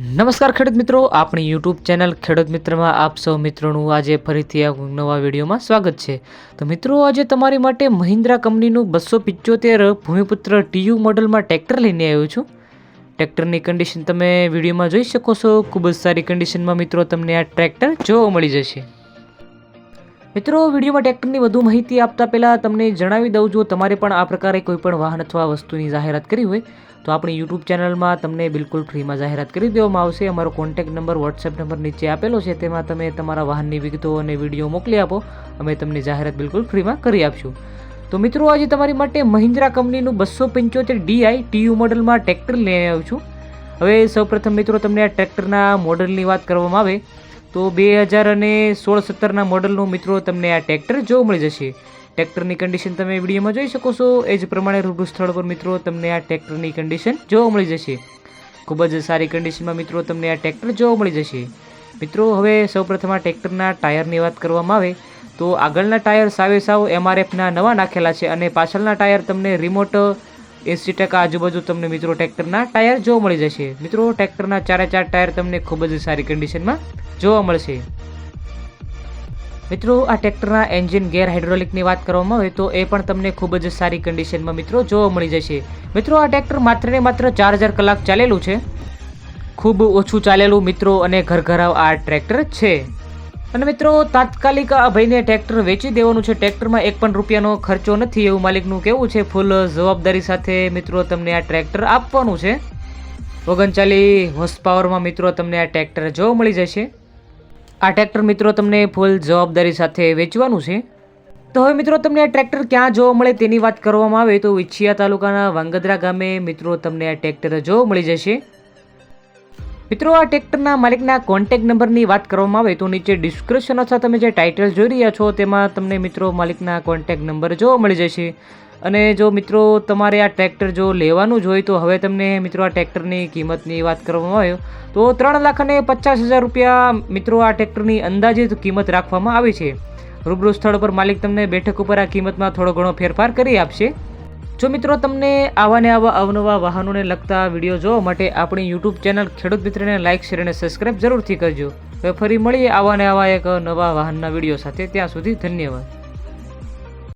નમસ્કાર ખેડૂત મિત્રો, આપણી યુટ્યુબ ચેનલ ખેડૂત મિત્રમાં આપ સૌ મિત્રોનું આજે ફરીથી આ નવા વિડીયોમાં સ્વાગત છે. તો મિત્રો, આજે તમારી માટે મહિન્દ્રા કંપનીનું 275 ભૂમિપુત્ર TU મોડલમાં ટ્રેક્ટર લઈને આવ્યો છું. ટ્રેક્ટરની કન્ડિશન તમે વિડીયોમાં જોઈ શકો છો. ખૂબ જ સારી કન્ડિશનમાં મિત્રો તમને આ ટ્રેક્ટર જોવા મળી જશે. મિત્રો, વિડીયોમાં ટ્રેક્ટરની વધુ માહિતી આપતા પહેલાં તમને જણાવી દઉં, જો તમારે પણ આ પ્રકારે કોઈપણ વાહન અથવા વસ્તુની જાહેરાત કરવી હોય તો આપણી યુટ્યુબ ચેનલમાં તમને બિલકુલ ફ્રીમાં જાહેરાત કરી દેવામાં આવશે. અમારો કોન્ટેક્ટ નંબર વોટ્સએપ નંબર નીચે આપેલો છે, તેમાં તમે તમારા વાહનની વિગતો અને વિડીયો મોકલી આપો. અમે તમને જાહેરાત બિલકુલ ફ્રીમાં કરી આપશું. તો મિત્રો, આજે તમારી માટે મહિન્દ્રા કંપનીનું 275 DI TU મોડલમાં ટ્રેક્ટર લઈને આવ્યો છું. હવે સૌપ્રથમ મિત્રો, તમને આ ટ્રેક્ટરના મોડલની વાત કરવામાં આવે તો 2016-17ના મોડલનું મિત્રો તમને આ ટ્રેક્ટર જોવા મળી જશે. ટ્રેક્ટરની કન્ડિશન તમે વિડીયોમાં જોઈ શકો છો. એ જ પ્રમાણે રૂબરૂ સ્થળ પર મિત્રો તમને આ ટ્રેક્ટરની કન્ડિશન જોવા મળી જશે. ખૂબ જ સારી કન્ડિશનમાં મિત્રો તમને આ ટ્રેક્ટર જોવા મળી જશે. મિત્રો, હવે સૌપ્રથમ આ ટ્રેક્ટરના ટાયરની વાત કરવામાં આવે તો આગળના ટાયર સાવ MRFના નવા નાખેલા છે અને પાછળના ટાયર તમને રિમોટ 80% આજુબાજુ તમને મિત્રો ટ્રેક્ટરના ટાયર જોવા મળી જશે. મિત્રો, ટ્રેક્ટરના 4 ટાયર તમને ખૂબ જ સારી કન્ડિશનમાં જોવા મળશે. મિત્રો, આ ટ્રેક્ટરના એન્જિન ગેર હાઇડ્રોલિકની વાત કરવામાં આવે તો એ પણ તમને ખૂબ જ સારી કન્ડિશનમાં મિત્રો જોવા મળી જશે. મિત્રો, આ ટ્રેક્ટર માત્ર ને માત્ર 4000 કલાક ચાલેલું છે. ખૂબ ઓછું ચાલેલું મિત્રો અને ઘરઘરાવ આ ટ્રેક્ટર છે. અને મિત્રો, તાત્કાલિક આ ભાઈને ટ્રેક્ટર વેચી દેવાનું છે. ટ્રેક્ટરમાં એક પણ રૂપિયાનો ખર્ચો નથી એવું માલિકનું કહેવું છે. ફૂલ જવાબદારી સાથે મિત્રો તમને આ ટ્રેક્ટર આપવાનું છે. 39 હોર્સ પાવરમાં મિત્રો તમને આ ટ્રેક્ટર જોવા મળી જશે. આ ટ્રેક્ટર મિત્રો તમને ફૂલ જવાબદારી સાથે વેચવાનું છે. તો હવે મિત્રો, તમને આ ટ્રેક્ટર ક્યાં જોવા મળે તેની વાત કરવામાં આવે તો વિછિયા તાલુકાના વાંગદરા ગામે મિત્રો તમને આ ટ્રેક્ટર જોવા મળી જશે. મિત્રો, આ ટ્રેક્ટરના માલિકના કોન્ટેક્ટ નંબરની વાત કરવામાં આવે તો નીચે ડિસ્ક્રિપ્શન અથવા તમે જે ટાઇટલ જોઈ રહ્યા છો તેમાં તમને મિત્રો માલિકના કોન્ટેક્ટ નંબર જોવા મળી જશે. અને જો મિત્રો તમારે આ ટ્રેક્ટર જો લેવાનું જ હોય તો હવે તમને મિત્રો આ ટ્રેક્ટરની કિંમતની વાત કરવામાં આવે તો 3,50,000 રૂપિયા મિત્રો આ ટ્રેક્ટરની અંદાજિત કિંમત રાખવામાં આવી છે. રૂબરૂ સ્થળ પર માલિક તમને બેઠક ઉપર આ કિંમતમાં થોડો ઘણો ફેરફાર કરી આપશે. જો મિત્રો તમને આવા ને આવા અવનવા વાહનોને લગતા વિડીયો જોવા માટે આપણી યુટ્યુબ ચેનલ ખેડૂત મિત્રને લાઇક, શેર અને સબસ્ક્રાઈબ જરૂરથી કરજો. હવે ફરી મળીએ આવા ને આવા એક નવા વાહનના વિડીયો સાથે. ત્યાં સુધી ધન્યવાદ.